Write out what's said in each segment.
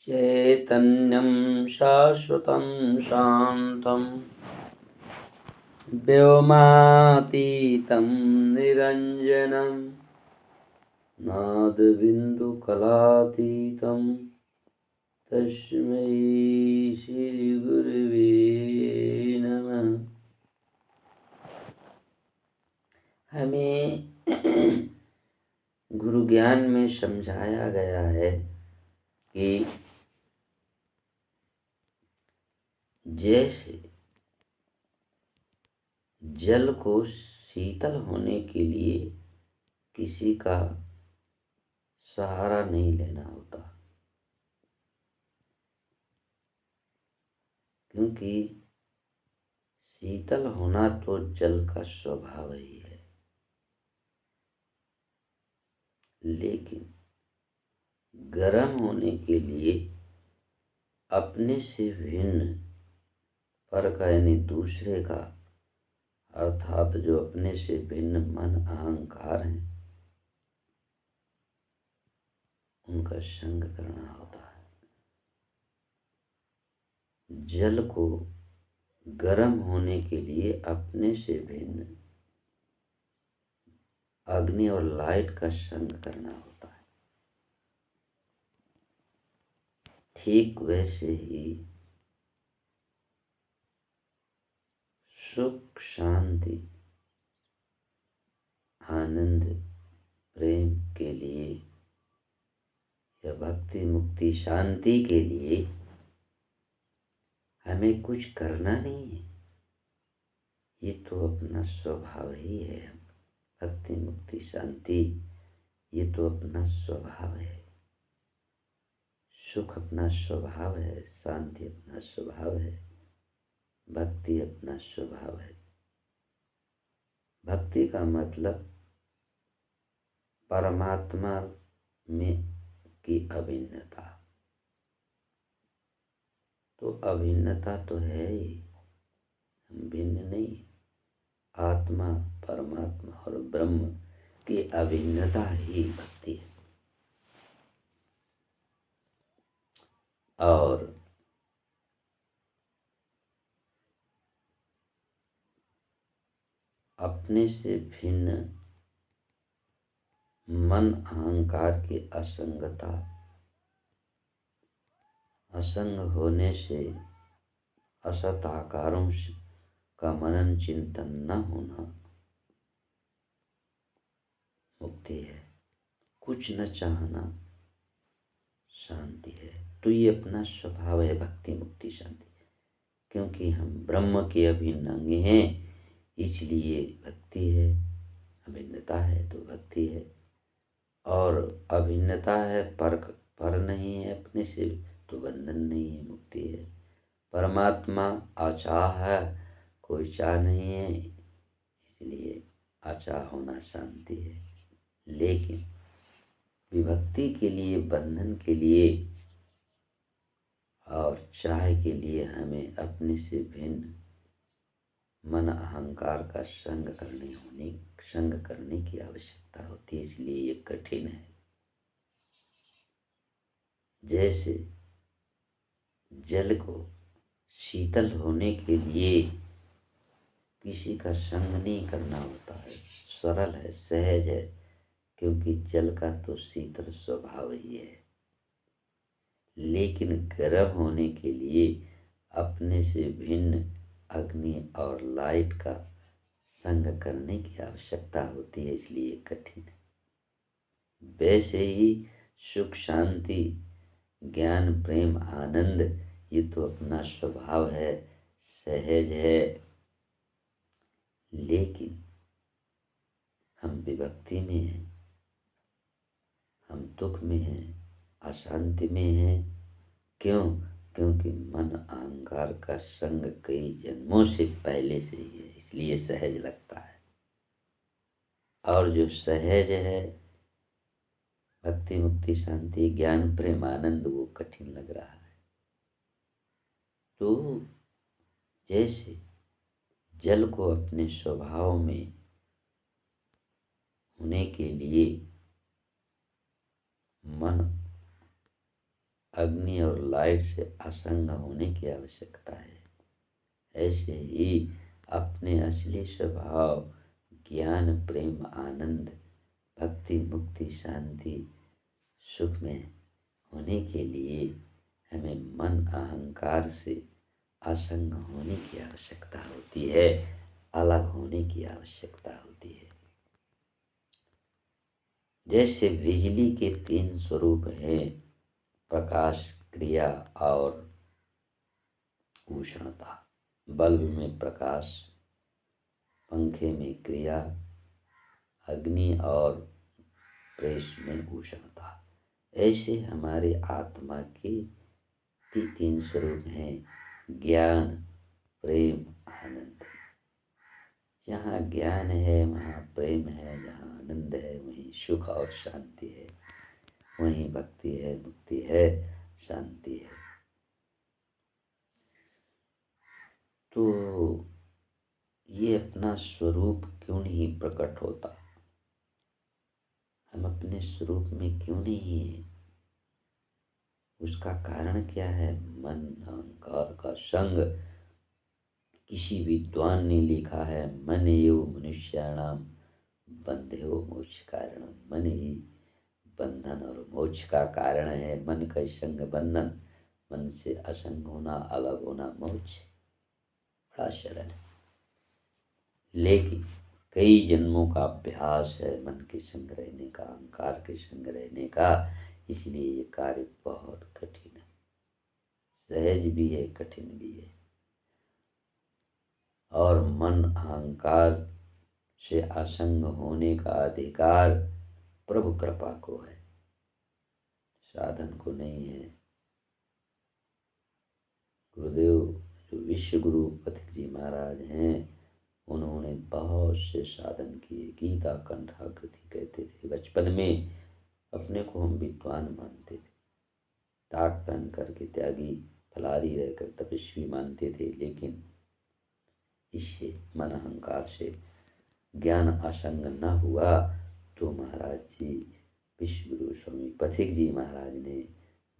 चैतन्यं शाश्वतं शान्तं व्योमातीतं निरञ्जनं नादबिन्दुकलातीतं तस्मै श्रीगुरवे नमः। हमें गुरु ज्ञान में समझाया गया है कि जैसे जल को शीतल होने के लिए किसी का सहारा नहीं लेना होता, क्योंकि शीतल होना तो जल का स्वभाव ही है। लेकिन गर्म होने के लिए अपने से भिन्न पर का यानी दूसरे का, अर्थात जो अपने से भिन्न मन अहंकार हैं, उनका संग करना होता है। जल को गर्म होने के लिए अपने से भिन्न अग्नि और लाइट का संग करना होता है। ठीक वैसे ही सुख शांति आनंद प्रेम के लिए या भक्ति मुक्ति शांति के लिए हमें कुछ करना नहीं है, ये तो अपना स्वभाव ही है। भक्ति मुक्ति शांति ये तो अपना स्वभाव है। सुख अपना स्वभाव है, शांति अपना स्वभाव है, भक्ति अपना स्वभाव है। भक्ति का मतलब परमात्मा में की अभिन्नता, तो अभिन्नता तो है ही, हम भिन्न नहीं। आत्मा परमात्मा और ब्रह्म की अभिन्नता ही भक्ति है। और अपने से भिन्न मन अहंकार की असंगता, असंग होने से असत आकारों का मनन चिंतन न होना मुक्ति है। कुछ न चाहना शांति है। तो ये अपना स्वभाव है भक्ति मुक्ति शांति, क्योंकि हम ब्रह्म के अभिन्न अंग हैं, इसलिए भक्ति है। अभिन्नता है तो भक्ति है, और अभिन्नता है पर नहीं है अपने से, तो बंधन नहीं है, मुक्ति है। परमात्मा अचाह है, कोई चाह नहीं है, इसलिए अचाह होना शांति है। लेकिन विभक्ति के लिए, बंधन के लिए और चाह के लिए हमें अपने से भिन्न मन अहंकार का संग करने की आवश्यकता होती है, इसलिए ये कठिन है। जैसे जल को शीतल होने के लिए किसी का संग नहीं करना होता है, सरल है, सहज है, क्योंकि जल का तो शीतल स्वभाव ही है। लेकिन गर्म होने के लिए अपने से भिन्न अग्नि और लाइट का संग करने की आवश्यकता होती है, इसलिए कठिन है। वैसे ही सुख शांति ज्ञान प्रेम आनंद ये तो अपना स्वभाव है, सहज है। लेकिन हम विभक्ति में हैं, हम दुख में हैं, अशांति में हैं। क्यों? क्योंकि मन अहंकार का संग कई जन्मों से पहले से ही है, इसलिए सहज लगता है। और जो सहज है भक्ति मुक्ति शांति ज्ञान प्रेम आनंद, वो कठिन लग रहा है। तो जैसे जल को अपने स्वभाव में होने के लिए मन अग्नि और लाइट से असंग होने की आवश्यकता है, ऐसे ही अपने असली स्वभाव ज्ञान प्रेम आनंद भक्ति मुक्ति शांति सुख में होने के लिए हमें मन अहंकार से असंग होने की आवश्यकता होती है, अलग होने की आवश्यकता होती है। जैसे बिजली के 3 स्वरूप हैं, प्रकाश, क्रिया और उष्णता। बल्ब में प्रकाश, पंखे में क्रिया, अग्नि और प्रेस में उष्णता। ऐसे हमारे आत्मा के भी 3 स्वरूप हैं, ज्ञान प्रेम आनंद। जहाँ ज्ञान है वहाँ प्रेम है, जहाँ आनंद है वहीं सुख और शांति है, वहीं भक्ति है, मुक्ति है, शांति है। तो ये अपना स्वरूप क्यों नहीं प्रकट होता? हम अपने स्वरूप में क्यों नहीं हैं? उसका कारण क्या है? मन अहंकार का संग। किसी विद्वान ने लिखा है, मन एव मनुष्याणाम बंधेव मोक्ष कारणम। मन ही बंधन और मोक्ष का कारण है। मन का संग बंधन, मन से असंग होना, अलग होना मोक्ष। बड़ा सरल है, लेकिन कई जन्मों का अभ्यास है मन के संग रहने का, अहंकार के संग रहने का, इसलिए ये कार्य बहुत कठिन है। सहज भी है, कठिन भी है। और मन अहंकार से असंग होने का अधिकार प्रभु कृपा को है, साधन को नहीं है। गुरुदेव जो विश्व गुरु पथिक जी महाराज हैं, उन्होंने बहुत से साधन किए। गीता कंठाकृति कहते थे। बचपन में अपने को हम विद्वान मानते थे, टाट पहन करके त्यागी फलारी रहकर तपस्वी मानते थे, लेकिन इससे मन अहंकार से ज्ञान असंग न हुआ तो महाराज जी विश्व गुरु स्वामी पथिक जी महाराज ने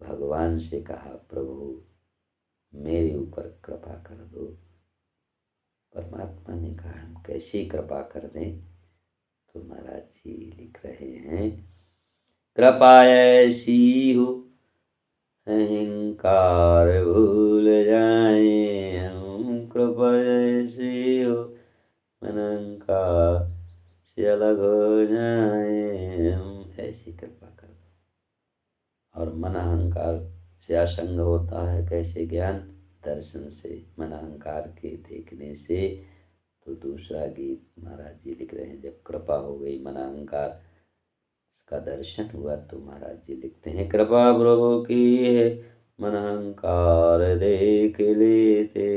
भगवान से कहा, प्रभु मेरे ऊपर कृपा कर दो। परमात्मा ने कहा, हम कैसे कृपा कर दें? तो महाराज जी लिख रहे हैं, कृपा ऐसी हो अहंकार भूल जाए हम, कृपा ऐसी हो मन अहंकार से अलग हो जाए हम। ऐसी कृपा कर दो। और मन अहंकार से असंग होता है कैसे? ज्ञान दर्शन से, मन अहंकार के देखने से। तो दूसरा गीत महाराज जी लिख रहे हैं, जब कृपा हो गई, मन अहंकार का दर्शन हुआ, तो महाराज जी लिखते हैं, कृपा प्रभु की है मन अहंकार देख लेते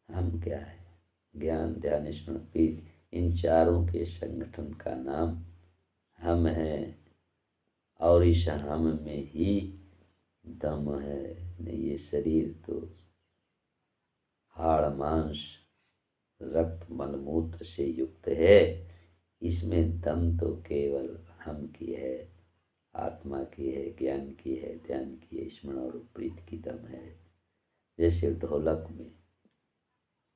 हम क्या है? ज्ञान ध्यान स्मरण पीठ, इन चारों के संगठन का नाम हम है। और इस हम में ही दम है। नहीं, ये शरीर तो हाड़ मांस रक्त मलमूत्र से युक्त है, इसमें दम तो केवल हम की है, आत्मा की है, ज्ञान की है, ध्यान की है, स्मरण और प्रीत की दम है। जैसे ढोलक में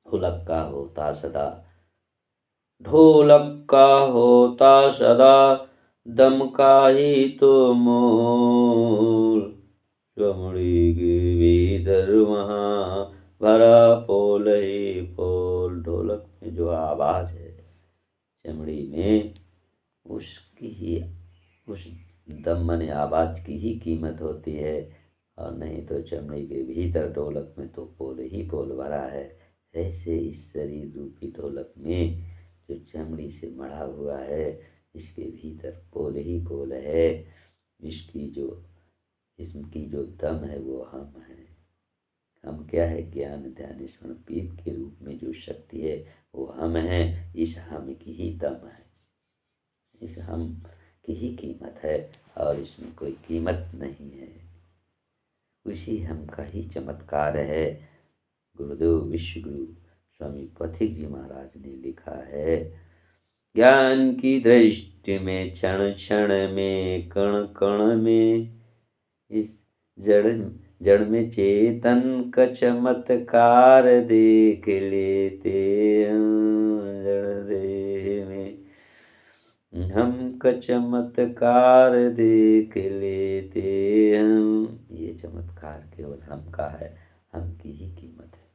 ढोलक का होता सदा, ढोलक का होता सदा दम का ही तो मोल, चमड़ी के भीतर वहाँ भरा पोल ही पोल। ढोलक में जो आवाज है चमड़ी में, उसकी ही, उस दम माने आवाज की ही कीमत होती है। और नहीं तो चमड़ी के भीतर ढोलक में तो पोल ही पोल भरा है। ऐसे इस शरीर रूपी ढोलक में जो चमड़ी से मढ़ा हुआ है, इसके भीतर पोल ही पोल है। इसकी जो दम है वो हम है। हम क्या है? ज्ञान ध्यान स्मरण पीठ के रूप में जो शक्ति है वो हम हैं। इस हम की ही दम है, इस हम की ही कीमत है और इसमें कोई कीमत नहीं है। उसी हम का ही चमत्कार है। गुरुदेव विश्वगुरु स्वामी पथिक जी महाराज ने लिखा है, ज्ञान की दृष्टि में क्षण क्षण में कण कण में, इस जड़ जड़ में चेतन का चमत्कार देख लेते हैं, जड़ देह में हम का चमत्कार देख लेते हैं। ये चमत्कार केवल हम का है, हम की ही कीमत है।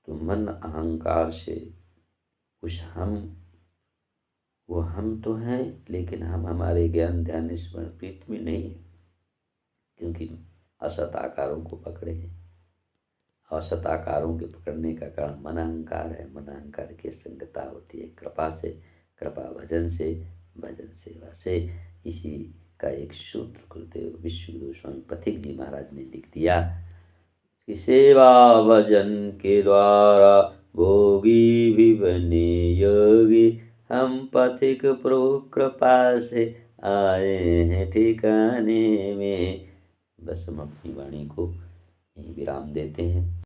तो मन अहंकार से उस हम, वो हम तो हैं लेकिन हम हमारे ज्ञान ध्यान स्मरण प्रीत में नहीं है, क्योंकि असत आकारों को पकड़े हैं। असत आकारों के पकड़ने का कारण मन अहंकार है। मन अहंकार की संगता होती है कृपा से, कृपा भजन से, भजन सेवा से। इसी का एक सूत्र गुरुदेव विश्वगुरु स्वामी पथिक जी महाराज ने लिख दिया कि सेवा भजन के द्वारा भोगी भी बने योगी, हम पथिक प्रभु कृपा से आए हैं ठिकाने में। बस हम अपनी वाणी को यहीं विराम देते हैं।